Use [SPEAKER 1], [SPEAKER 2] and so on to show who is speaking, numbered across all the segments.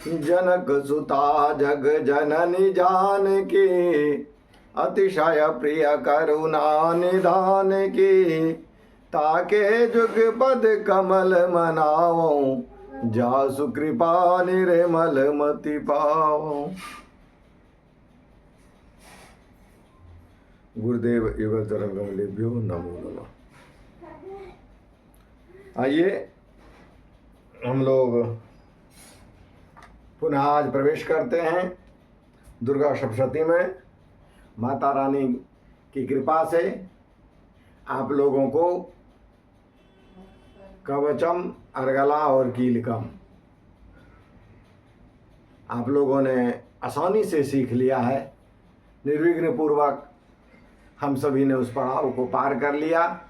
[SPEAKER 1] जनक सुता जग जननी जानकी, अतिशय प्रिय करुणा निधान की। ताके जुग पद कमल मनावो, जासु कृपा निर्मल मति पाओ। गुरुदेव युगल चरण कमलेभ्यो नमो नमः। आइए हम लोग पुनः आज प्रवेश करते हैं दुर्गा सप्तशती में। माता रानी की कृपा से आप लोगों को कवचम, अर्गला और कीलकम आप लोगों ने आसानी से सीख लिया है। निर्विघ्न पूर्वक हम सभी ने उस पड़ाव को पार कर लिया।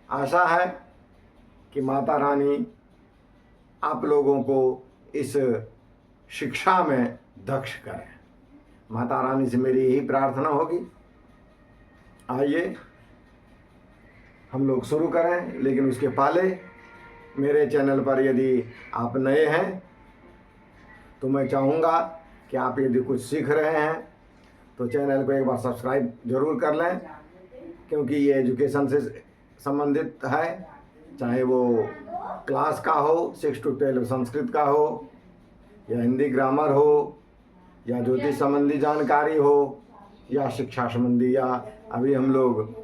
[SPEAKER 1] आशा है कि माता रानी आप लोगों को इस शिक्षा में दक्ष करें। माता रानी से मेरी यही प्रार्थना होगी। आइए हम लोग शुरू करें, लेकिन उसके पहले मेरे चैनल पर यदि आप नए हैं तो मैं चाहूँगा कि आप यदि कुछ सीख रहे हैं तो चैनल को एक बार सब्सक्राइब जरूर कर लें, क्योंकि ये एजुकेशन से संबंधित है। चाहे वो क्लास का हो, 6 to 12 संस्कृत का हो, या हिंदी ग्रामर हो, या ज्योतिष संबंधी जानकारी हो, या शिक्षा संबंधी, या अभी हम लोग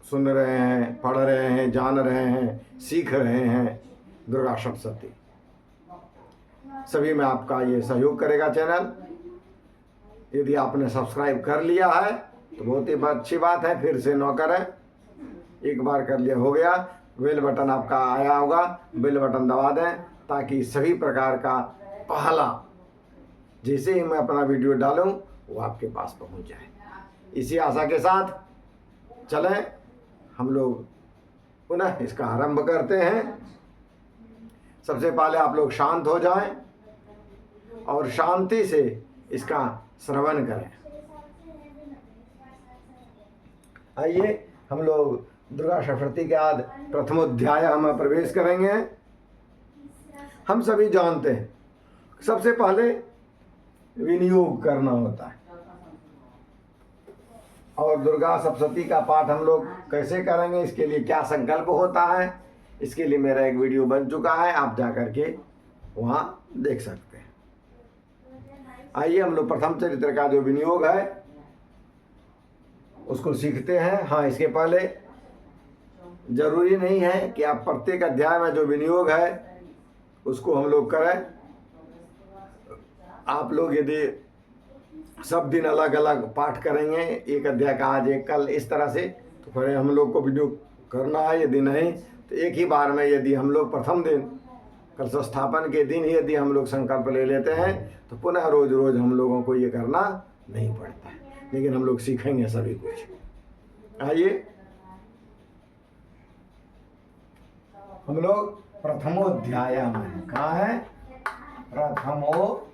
[SPEAKER 1] सुन रहे हैं, पढ़ रहे हैं, जान रहे हैं, सीख रहे हैं दुर्गा सप्तशती। सभी में आपका ये सहयोग करेगा चैनल। यदि आपने सब्सक्राइब कर लिया है तो बहुत ही अच्छी बात है, फिर से न करें। एक बार कर लिया हो गया। बेल बटन आपका आया होगा, बेल बटन दबा दें ताकि सभी प्रकार का पहला जैसे ही मैं अपना वीडियो डालूं वो आपके पास पहुंच जाए। इसी आशा के साथ चलें हम लोग पुनः इसका आरंभ करते हैं। सबसे पहले आप लोग शांत हो जाएं और शांति से इसका श्रवण करें। आइए हम लोग दुर्गा सप्तशती के आज प्रथमोध्याय हम प्रवेश करेंगे। हम सभी जानते हैं सबसे पहले विनियोग करना होता है, और दुर्गा सप्तशती का पाठ हम लोग कैसे करेंगे, इसके लिए क्या संकल्प होता है, इसके लिए मेरा एक वीडियो बन चुका है, आप जा करके वहाँ देख सकते हैं। आइए हम लोग प्रथम चरित्र का जो विनियोग है उसको सीखते हैं। हाँ, इसके पहले जरूरी नहीं है कि आप प्रत्येक अध्याय में जो विनियोग है उसको हम लोग करें। आप लोग यदि सब दिन अलग अलग पाठ करेंगे, एक अध्याय का आज, एक कल, इस तरह से, तो फिर हम लोग को विनियोग करना है। यदि नहीं तो एक ही बार में यदि हम लोग प्रथम दिन कलश स्थापन के दिन ही यदि हम लोग संकल्प ले लेते हैं तो पुनः रोज रोज हम लोगों को ये करना नहीं पड़ता है। लेकिन हम लोग सीखेंगे सभी कुछ। आइए हम लोग प्रथमोध्याय में, कहाँ है? प्रथमोध्याय।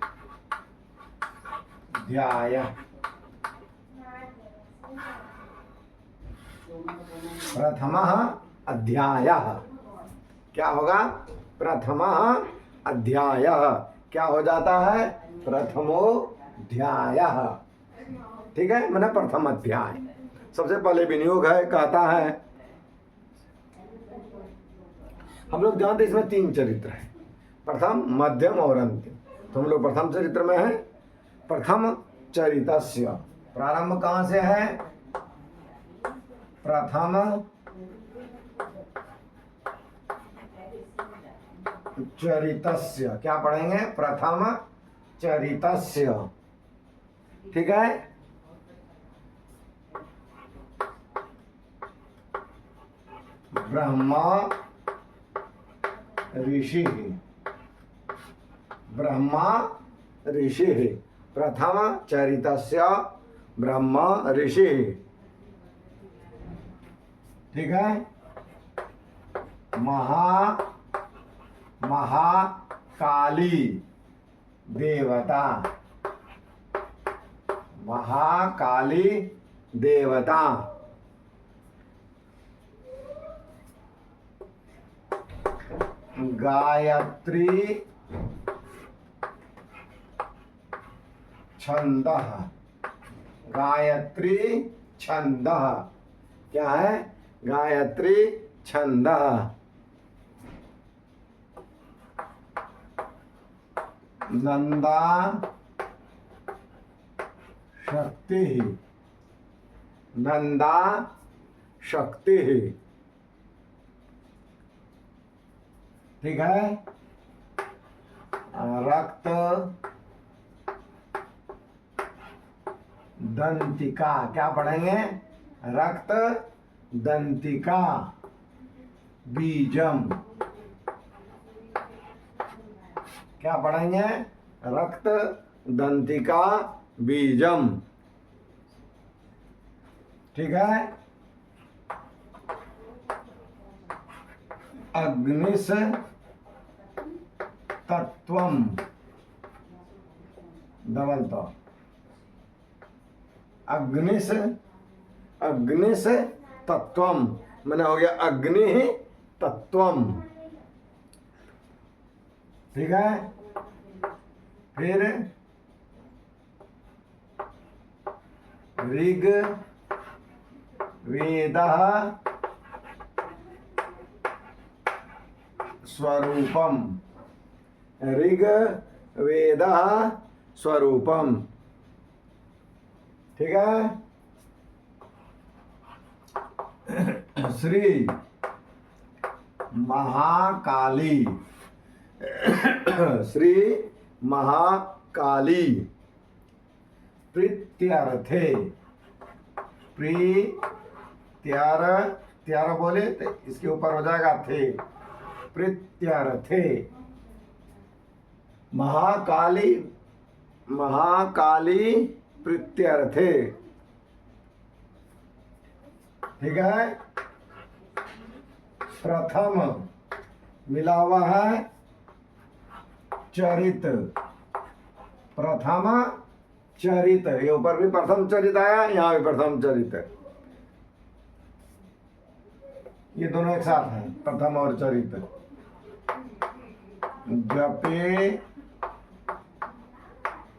[SPEAKER 1] प्रथमः अध्यायः क्या होगा? प्रथमः अध्यायः क्या हो जाता है? प्रथमोध्यायः। ठीक है, मैंने प्रथम अध्याय। सबसे पहले विनियोग है, कहता है। हम लोग जानते इसमें 3 चरित्र है, प्रथम, मध्यम और अंतिम। तो हम लोग प्रथम चरित्र में है। प्रथम चरितस्य प्रारंभ कहाँ से है? प्रथम चरितस्य क्या पढ़ेंगे? प्रथम चरितस्य। ठीक है, ब्रह्मा ऋषि, ब्रह्मा ऋषि, प्रथम चरितस्य ब्रह्मा ऋषि। ठीक है, महाकाली देवता, महाकाली देवता। गायत्री छंदः, गायत्री छंदः। क्या है? गायत्री छंदः। नंदा शक्ति, नंदा शक्ति। ठीक है। रक्त दंतिका। क्या पढ़ेंगे? रक्त दंतिका बीजम। क्या पढ़ेंगे? रक्त दंतिका बीजम। ठीक है। अग्निश तत्वम, डबल तो अग्निश, अग्निश तत्वम मैंने हो गया अग्नि तत्वम। ठीक है। फिर ऋग वेदः स्वरूपम, ऋग वेदः स्वरूपम। ठीक है। श्री महाकाली, श्री महाकाली प्रीत्यर्थे, प्रीत्यार, त्यार बोले तो इसके ऊपर हो जाएगा थे, प्रीत्यर्थे। महाकाली, महाकाली प्रीत्यर्थे। ठीक है। प्रथम मिला हुआ है चरित, प्रथम चरित। ये ऊपर भी प्रथम चरित आया, यहाँ भी प्रथम चरित है। ये दोनों एक साथ हैं, प्रथम और चरित। जपे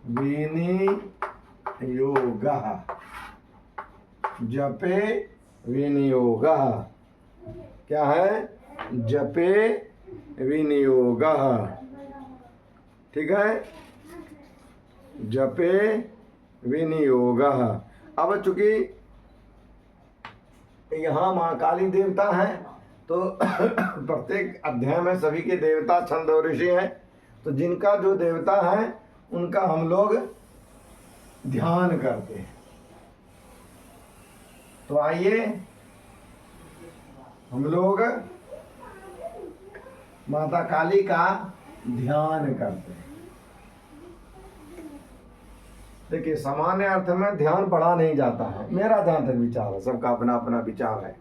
[SPEAKER 1] विनियोगः, जपे विनियोगः। क्या है? जपे विनियोगः। ठीक है। जपे विनियोगः। अब चूंकि यहाँ महाकाली देवता है तो प्रत्येक अध्याय में सभी के देवता छंद और ऋषि हैं, तो जिनका जो देवता है उनका हम लोग ध्यान करते हैं। तो आइए हम लोग माता काली का ध्यान करते हैं। देखिए, सामान्य अर्थ में ध्यान पढ़ा नहीं जाता है, मेरा जहां तक विचार है, सबका अपना अपना विचार है।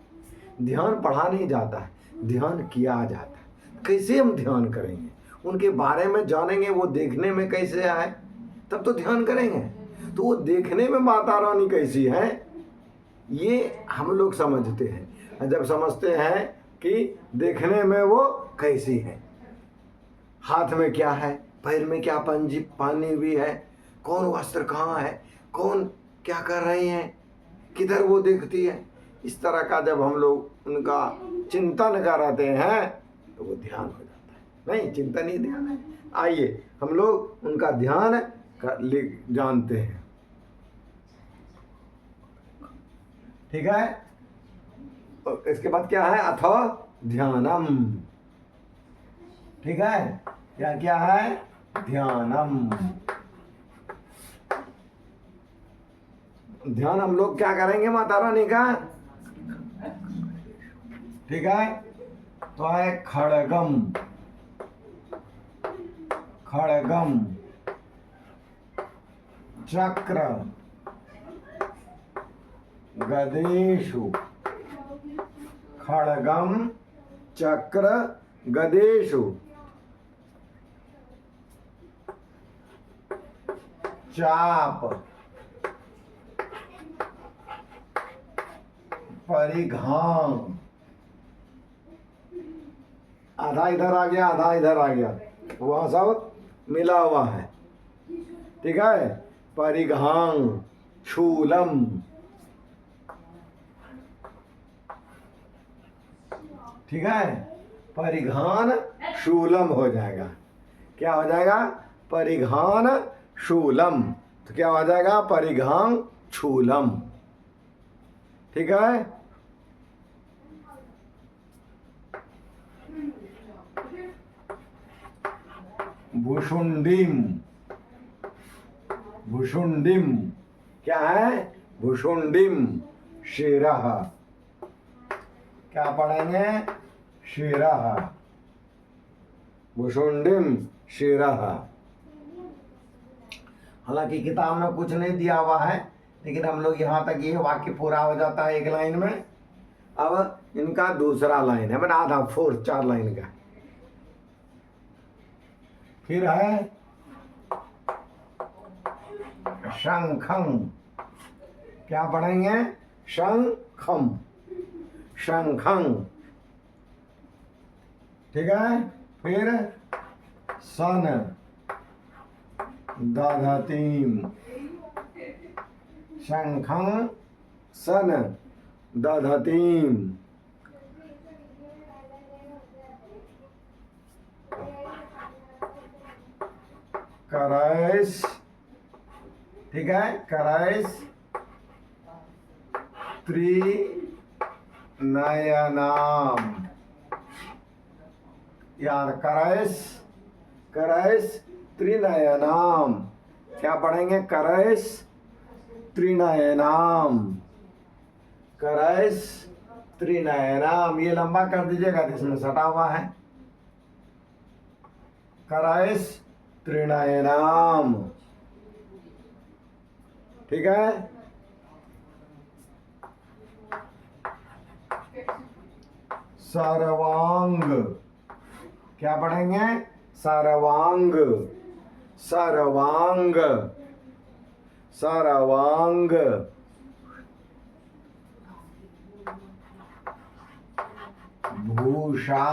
[SPEAKER 1] ध्यान पढ़ा नहीं जाता है, ध्यान किया जाता है। कैसे हम ध्यान करेंगे? उनके बारे में जानेंगे, वो देखने में कैसे आए, तब तो ध्यान करेंगे। तो वो देखने में माता रानी कैसी है, ये हम लोग समझते हैं। जब समझते हैं कि देखने में वो कैसी है, हाथ में क्या है, पैर में क्या पानी भी है, कौन वस्त्र कहाँ है, कौन क्या कर रही हैं, किधर वो देखती है, इस तरह का जब हम लोग उनका चिंतन कराते हैं तो वो ध्यान हो जाता है। नहीं, चिंतन ही ध्यान है। आइए हम लोग उनका ध्यान जानते हैं। ठीक है। तो इसके बाद क्या है? अथवा ध्यानम। ठीक है। क्या क्या है? ध्यानम। ध्यान हम लोग क्या करेंगे माता रानी का? ठीक है। तो है खड़गम, खड़गम चक्र गदेषु, खड़गम चक्र गदेषु चाप परिघाम। आधा इधर आ गया, आधा इधर आ गया, वहाँ सब मिला हुआ है। ठीक है। परिघांग शूलम। ठीक है, परिघान शूलम हो जाएगा। क्या हो जाएगा? परिघान शूलम। तो क्या हो जाएगा? परिघांग शूलम। ठीक है, भुषुंडिम। भुषुंडिम क्या है? भुषुंडिम शिरः। क्या पढ़ेंगे? शिरः। भुषुंडिम शिरः। हालांकि किताब में कुछ नहीं दिया हुआ है, लेकिन हम लोग यहाँ तक ये वाक्य पूरा हो जाता है एक लाइन में। अब इनका दूसरा लाइन है, मैंने आधा 4 लाइन का। फिर है शंखम। क्या पढ़ेंगे? शंखम। शंखं। ठीक है, फिर सन दधतीम। शंखं सन दधतीम। करैस। ठीक है, करैस त्रिनयनाम। यार करैस, करैस त्रिनयनाम। क्या पढ़ेंगे? करैस त्रिनयनाम। करैस त्रिनयनाम। ये लंबा कर दीजिएगा, इसमें सटा हुआ है। करैस त्रिनयनाम। ठीक है, सर्वांग। क्या पढ़ेंगे? सर्वांग। सर्वांग। सर्वांग। भूषा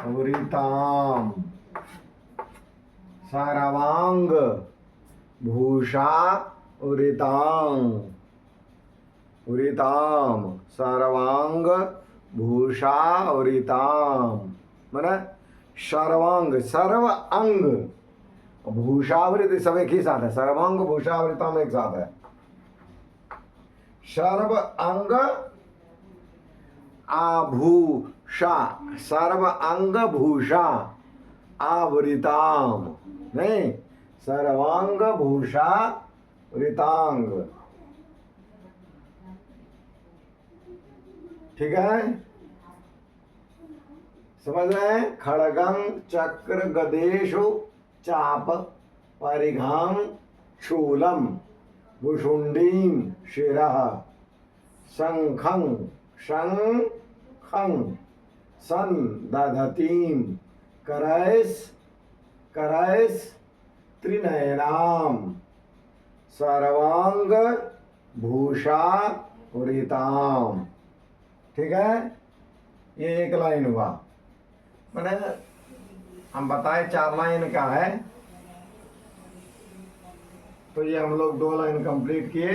[SPEAKER 1] वृताम। सर्वांग भूषा वृतांग। वृताम सर्वांग भूषा वृताम। माने सर्वांग, सर्व अंग, भूषावृत सब एक ही साथ है। सर्वांग भूषावृताम एक साथ है। सर्व अंग आभूषा। सर्व अंग भूषा आवृताम। नहीं, सर्वांग भूषा वृतांग। ठीक है, समझ रहे हैं? खड़गं चक्र गदेशु चाप परिघां शूलम भुषुंडीम शिरः शंखं शंखं सन दधतीम करैस करैस त्रिनयनाम सर्वांग भूषा वृताम। ठीक है, ये एक लाइन हुआ। मैंने हम बताए 4 लाइन का है, तो ये हम लोग 2 लाइन कंप्लीट किए।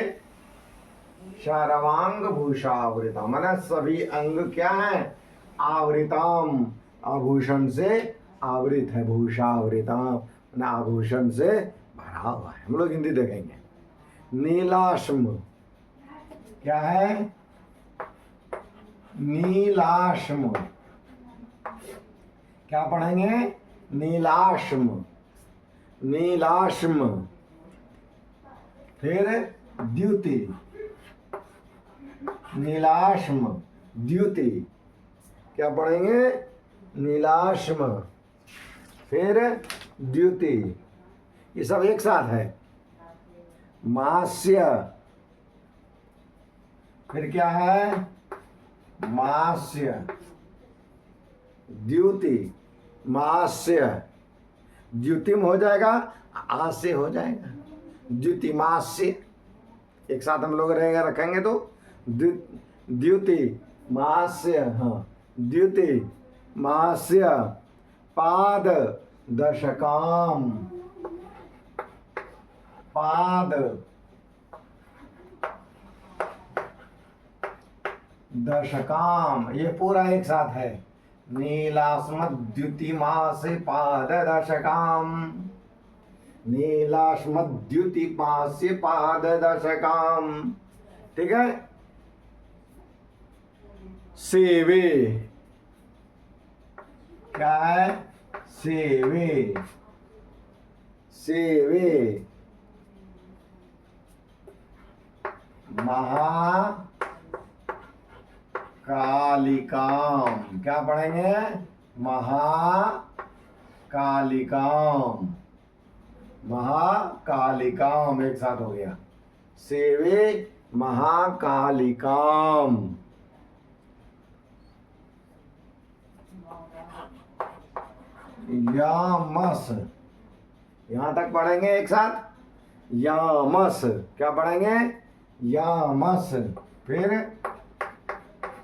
[SPEAKER 1] सर्वांग भूषा आवृताम माने सभी अंग क्या है? आवृताम, आभूषण से आवृत है। भूषा आवृताम माने आभूषण से भरा हुआ है। हम लोग हिंदी देखेंगे। नीलाश्म क्या है? नीलाश्म। क्या पढ़ेंगे? नीलाश्म। नीलाश्म। फिर द्युति। नीलाश्म द्युति। क्या पढ़ेंगे? नीलाश्म। फिर द्युति। ये सब एक साथ है। मास्य। फिर क्या है? मास्य द्युति। मास्य द्युतिम हो जाएगा, आ से हो जाएगा द्युतिमास्य। एक साथ हम लोग रहेगा रखेंगे तो द्युति मास्य। हाँ, द्युति मास्य पाद दशकाम। पाद दशकाम, ये पूरा एक साथ है। नीलास्मद्युतिमासे पाद दशकाम, नीलास्मद्युतिमासे पाद दशकाम। ठीक है। सेवे, क्या है? सेवे, सेवे महाकालिकाम। क्या पढ़ेंगे? महाकालिकाम, महाकालिकाम एक साथ हो गया। सेवे महाकालिकाम। यामस, यहां तक पढ़ेंगे एक साथ। यामस, क्या पढ़ेंगे? यामस। फिर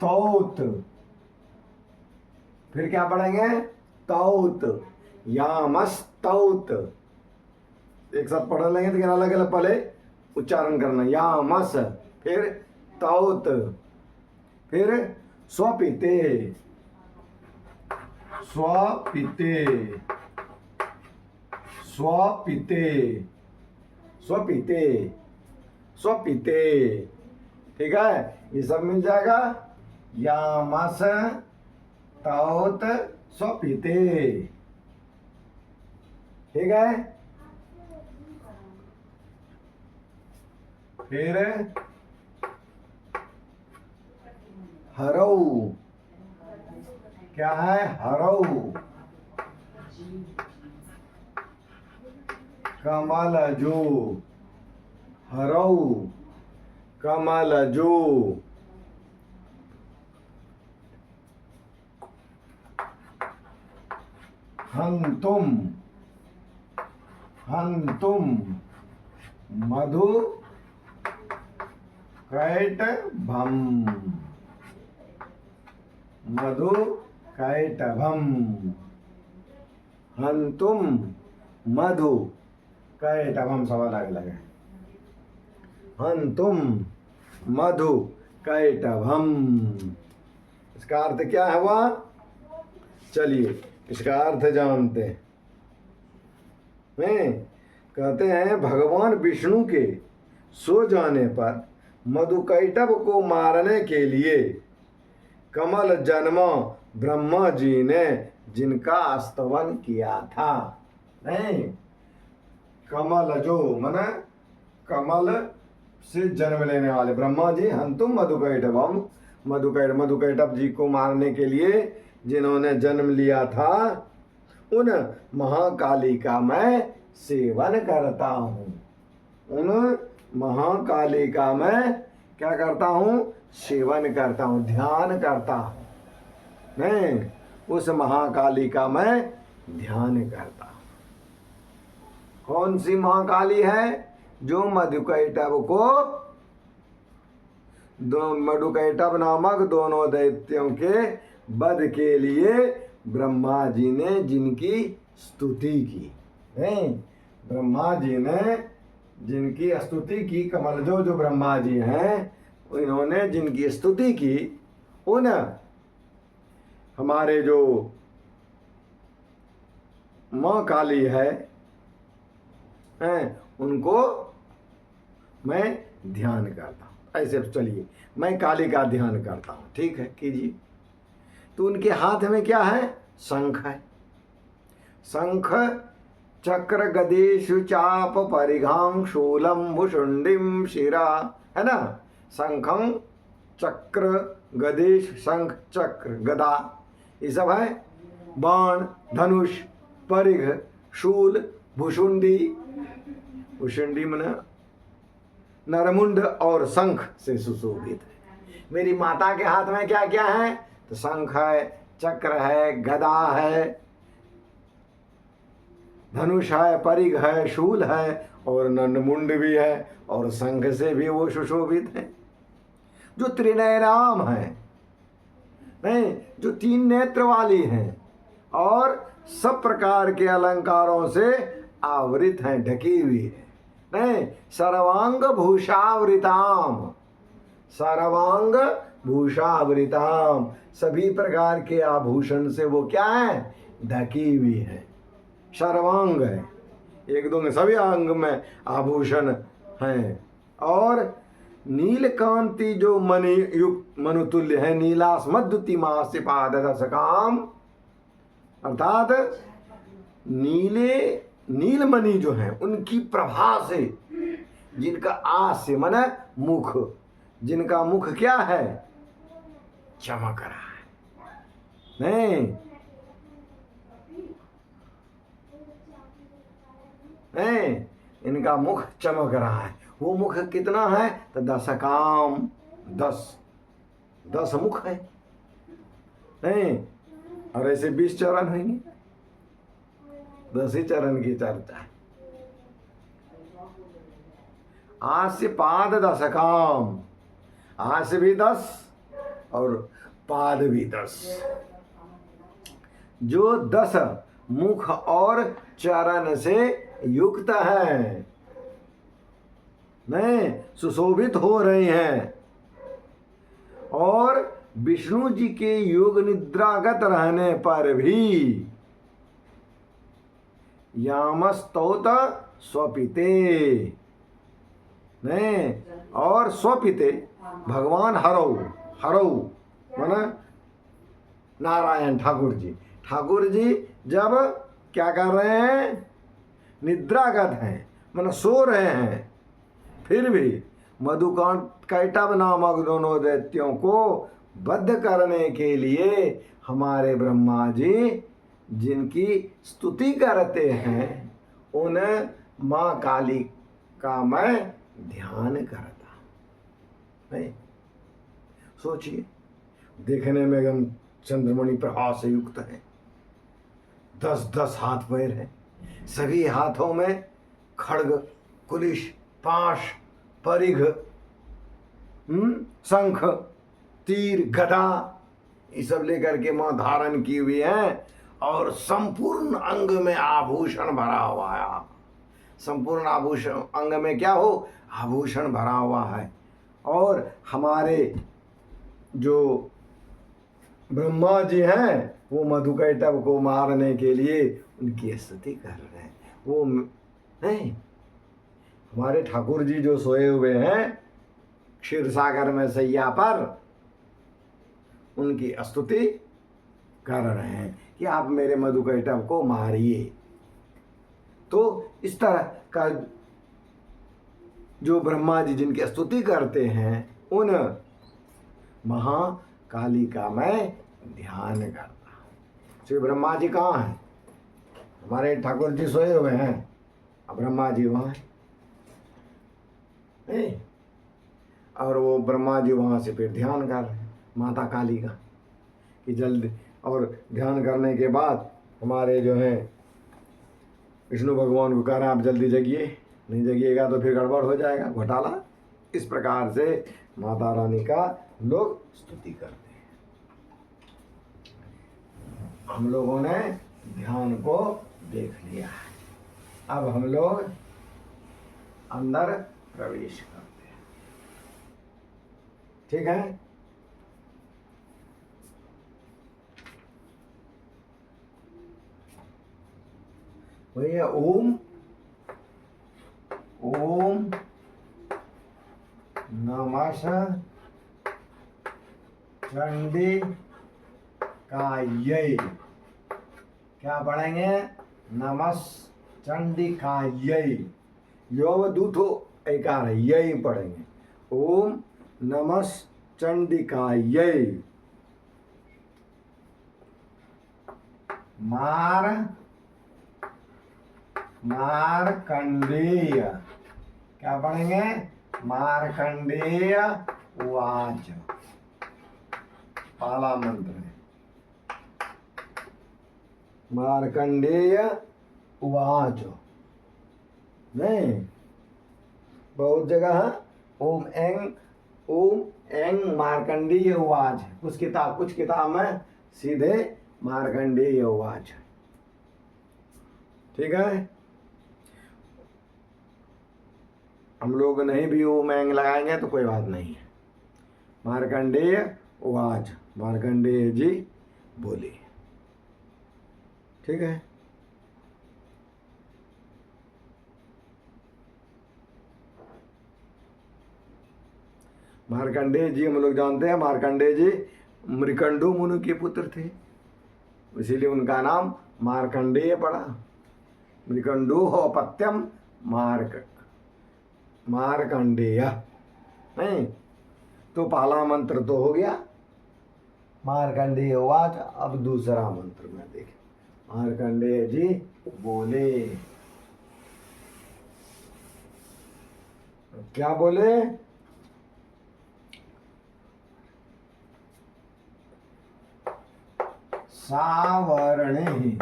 [SPEAKER 1] तौत, फिर क्या पढ़ेंगे? तौत, यामस तौत। एक साथ पढ़ लेंगे लेकिन अलग अलग पहले उच्चारण करना। यामस, फिर तौत, फिर स्वपिते, स्वपिते, स्वपिते, स्वपिते, स्वपिते। ठीक है, ये सब मिल जाएगा। यामस तौत स्वपिते। ठीक है। फिर हरऊ, क्या है? हरऊ, कमलजू, हरऊ कमलजू। हंतुम, हंतुम मधु कैटभम, मधु कैटभम। हंतुम मधु कैटभम, सब अलग अलग है। हंतुम मधु कैटभम, इसका अर्थ क्या है वह? चलिए इसका अर्थ जानते हैं। कहते हैं भगवान विष्णु के सो जाने पर मधुकैटभ को मारने के लिए कमल जन्मा ब्रह्मा जी ने जिनका स्तवन किया था। नहीं, कमल जो माने कमल से जन्म लेने वाले ब्रह्मा जी। हंतुम मधुकैटभम, मधुकैटभ जी को मारने के लिए जिन्होंने जन्म लिया था, उन महाकाली का मैं सेवन करता हूँ। उन महाकाली का मैं क्या करता हूँ? सेवन करता हूँ, ध्यान करता हूँ। नहीं, उस महाकाली का मैं ध्यान करता हूँ। कौन सी महाकाली है? जो मधुकैटभ को, मधुकैटभ नामक दोनों दैत्यों के वध के लिए ब्रह्मा जी ने जिनकी स्तुति की। नहीं, ब्रह्मा जी ने जिनकी स्तुति की, कमलजो जो ब्रह्मा जी हैं, इन्होंने जिनकी स्तुति की, उन हमारे जो माँ काली है, उनको मैं ध्यान करता हूँ। ऐसे चलिए, मैं काली का ध्यान करता हूँ। ठीक है, कीजिए। तो उनके हाथ में क्या है? शंख है। शंख चक्र गदेशु चाप परिघां शूलम भुषुंडिम शिरा, है ना? शंखं चक्र गदेश, शंख चक्र गदा, ये सब है। बाण धनुष परिघ शूल भुषुंडी, भुषुंडी मना नरमुंड और शंख से सुशोभित है। मेरी माता के हाथ में क्या क्या है? तो शंख है, चक्र है, गदा है, धनुष है, परिघ है, शूल है और नंदमुंड भी है, और शंख से भी वो सुशोभित है। जो त्रिनयनाम है, नहीं, जो तीन नेत्र वाली हैं और सब प्रकार के अलंकारों से आवृत हैं, ढकी हुई है। नहीं, सर्वांग भूषावृताम, सर्वांग भूषावृताम, सभी प्रकार के आभूषण से वो क्या है, ढकी हुई है। सर्वांग है, एक दो में सभी अंग में आभूषण हैं। और नीलकांति जो मणि युक्त मनुतुल्य है, नीलास मद्युतिमास्य पाददशकाम, अर्थात नीले नीलमणि जो है उनकी प्रभा से, जिनका आस्य मन मुख, जिनका मुख क्या है, चमक रहा है। नहीं नहीं, इनका मुख चमक रहा है। वो मुख कितना है, तो दशकाम, 10 मुख है। नहीं, और ऐसे 20 चरण होंगे, 10 ही चरण की चर्चा है। आस्य पाद दशकाम, आस्य भी 10 और पाद भी 10, जो 10 मुख और चरण से युक्त है, नहीं सुशोभित हो रहे हैं। और विष्णु जी के योग निद्रागत रहने पर भी यामस्तौत स्वपिते, नहीं, और स्वपिते भगवान हरौ, हरौ माना नारायण ठाकुर जी, ठाकुर जी जब क्या कर रहे हैं, निद्रागत हैं, माना सो रहे हैं, फिर भी मधुकैटभ नामक दोनों दैत्यों को बद्ध करने के लिए हमारे ब्रह्मा जी जिनकी स्तुति करते हैं, उन माँ काली का मैं ध्यान करता। नहीं, सोचिए, देखने में एकदम चंद्रमणि प्रभा से युक्त है, 10 हाथ पैर हैं, सभी हाथों में खड्ग, कुलिश, पाश, परिघ, शंख, तीर, गदा, ये सब लेकर के मां धारण की हुई है। और संपूर्ण अंग में आभूषण भरा हुआ है, संपूर्ण आभूषण अंग में क्या हो, आभूषण भरा हुआ है। और हमारे जो ब्रह्मा जी हैं वो मधुकैटभ को मारने के लिए उनकी स्तुति कर रहे हैं। वो नहीं, हमारे ठाकुर जी जो सोए हुए हैं क्षीर सागर में सैया पर, उनकी स्तुति कर रहे हैं कि आप मेरे मधुकैटभ को मारिए। तो इस तरह का जो ब्रह्मा जी जिनकी स्तुति करते हैं, उन महाकाली का मैं ध्यान करता हूँ। श्री ब्रह्मा जी कहाँ हैं, हमारे ठाकुर जी सोए हुए हैं, अब ब्रह्मा जी वहाँ हैं, और वो ब्रह्मा जी वहाँ से फिर ध्यान कर रहे हैं माता काली का कि जल्द। और ध्यान करने के बाद हमारे जो हैं विष्णु भगवान को कह रहे हैं आप जल्दी जगिए, नहीं जगिएगा तो फिर गड़बड़ हो जाएगा, घोटाला। इस प्रकार से माता रानी का लोग स्तुति करते हैं। हम लोगों ने ध्यान को देख लिया है, अब हम लोग अंदर प्रवेश करते हैं। ठीक है, भैया ओम ओम नमः चंडी कायै, क्या पढ़ेंगे, नमः चंडी कायै, यो दूठो एकार है, यही पढ़ेंगे। ओम नमः चंडी कायै, मारकंडेय, क्या पढ़ेंगे, मारकंडेय उवाच, पहला मंत्र है मारकंडेय उवाच। नहीं, बहुत जगह ओम एंग मारकंडेय उवाच, कुछ किताब में सीधे मारकंडेय उवाच। ठीक है, हम लोग नहीं भी वो मैंग लगाएंगे तो कोई बात नहीं है। मार्कंडेय उवाच, मार्कंडेय जी बोले। ठीक है। मार्कंडेय जी हम लोग जानते हैं, मार्कंडेय जी मृकंडू मुनि के पुत्र थे, इसीलिए उनका नाम मार्कंडेय पड़ा। मृकंडू अपत्यम मार्कंडेय। नहीं तो पहला मंत्र तो हो गया मार्कंडेय उवाच। अब दूसरा मंत्र में देखें। मार्कंडेय जी बोले। क्या बोले? सावर्णे।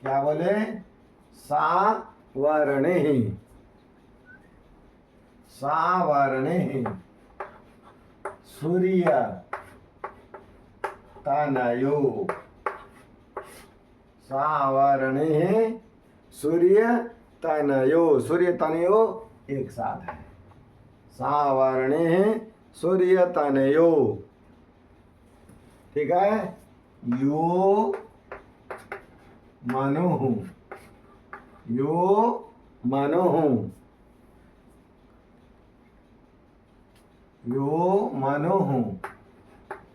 [SPEAKER 1] क्या बोले? सावर्णे। सावर्णे सूर्य तनयो। सावर्णे सूर्य तनयो। सूर्य तनयो एक साथ है। सावर्णे सूर्य तनयो। ठीक है। यो मनुः। यो मनुः। यो मनुः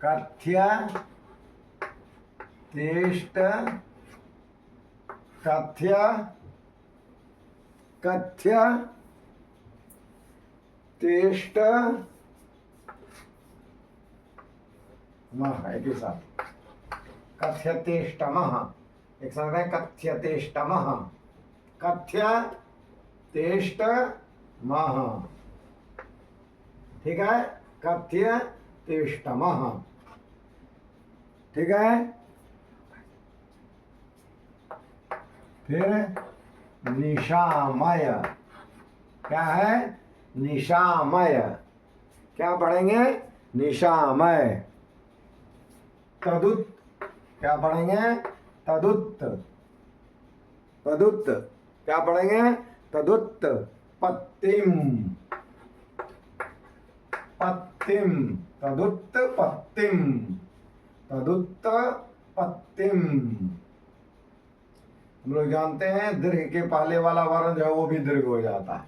[SPEAKER 1] कथ्य तेष्ट। कथ्य कथ्य तेष्ट मह। एक साथ कथ्यतेष्टमः। एक साथ है कथ्यतेष्टमः। कथ्य तेष्ट मह। ठीक है। कथ्य तेष्टमः। ठीक है। फिर निशामय। क्या है? निशामय। क्या पढ़ेंगे? निशामय। तदुत। क्या पढ़ेंगे? तदुत। तदुत। क्या पढ़ेंगे? तदुत पत्तिम। पत्तिम। तदुत पत्तिम। तदुत पत्तिम। हम लोग जानते हैं दीर्घ के पहले वाला वर्ण जो है वो भी दीर्घ हो जाता है।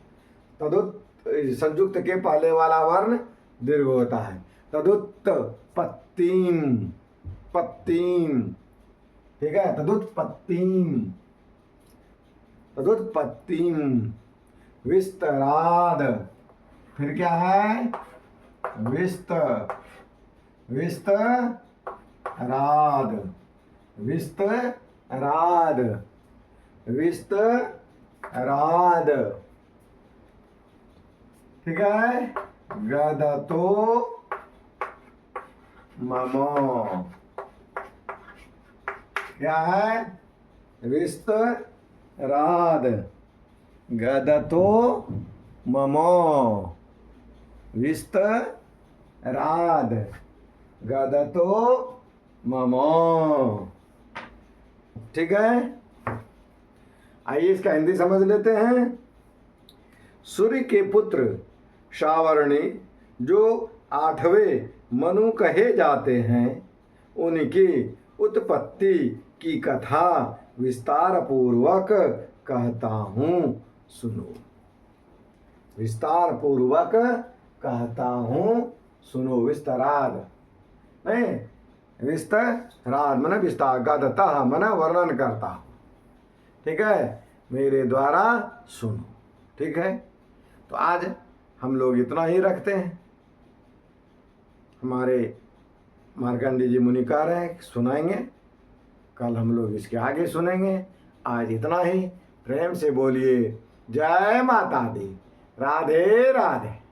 [SPEAKER 1] तदुत संयुक्त के पहले वाला वर्ण दीर्घ होता है। तदुत पत्तिम। पत्तिम। ठीक है। तदुत पत्तिम। तदुत पत्तिम विस्तराद। फिर क्या है? विस्तराद। विस्तराद। विस्तराद। ठीक है। गदतो मम। क्या है? विस्तराद। गदतो मम। विस्तराद। गदतो मम। ठीक है। आइए इसका हिंदी समझ लेते हैं। सूर्य के पुत्र सावर्णी जो 8वें मनु कहे जाते हैं, उनकी उत्पत्ति की कथा विस्तार पूर्वक कहता हूँ, सुनो। विस्तार पूर्वक कहता हूँ, सुनो। विस्तराद नहीं, विस्तराद मन विस्तार, गदतः मन वर्णन करता हूँ। ठीक है। मेरे द्वारा सुनो। ठीक है। तो आज हम लोग इतना ही रखते हैं। हमारे मार्कंडेय जी मुनि कह रहे हैं सुनाएंगे, कल हम लोग इसके आगे सुनेंगे। आज इतना ही। प्रेम से बोलिए जय माता दी। राधे राधे।